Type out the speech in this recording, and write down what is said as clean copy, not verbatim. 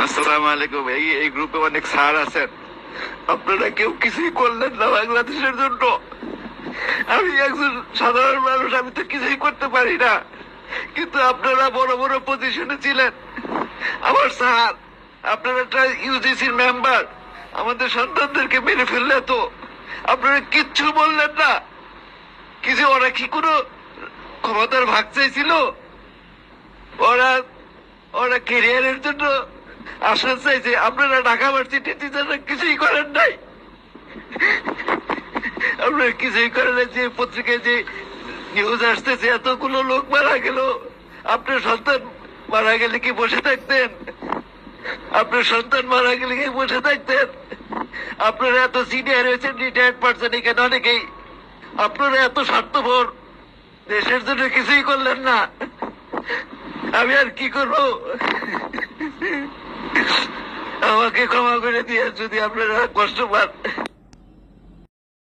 আসসালামু আলাইকুম। এই গ্রুপে অনেক স্যার আছেন, আপনারা কেউ কিছুই করলেন না বাংলাদেশের জন্য। আমি একজন সাধারণ মানুষ, আমি তো কিছুই করতে পারি না, কিন্তু আপনারা বড় বড় পজিশনে ছিলেন। আমার স্যার, আপনারা একটা ইউজিসির মেম্বার, আমাদের সন্তানদেরকে মেরে ফেললে তো আপনারা কিচ্ছু বললেন না। কিছু ওরা কি কোনো ক্ষমতার ভাগ চাইছিল? ওরা ওরা ক্যারিয়ারের জন্য আসন চাইছে। আপনারা ঢাকা ভার্সিটির টিচাররা কিছুই করেন নাই, আপনারা কিছুই করেন নাই। যে পত্রিকায় যে নিউজ আসতেছে এতগুলো লোক মারা গেল, আপনার সন্তান মারা গেলে কি বসে থাকতেন? আপনার সন্তান মারা গেলে কি বসে থাকতেন? আপনারা এত সিনিয়র হয়েছেন, রিটায়ার্ড পারছেন এখানে অনেকেই, আপনারা এত স্বার্থপর, দেশের জন্য কিছুই করলেন না। আমি আর কি করবো? আমাকে ক্ষমা করে দিয়ে যদি আপনারা কষ্ট পান।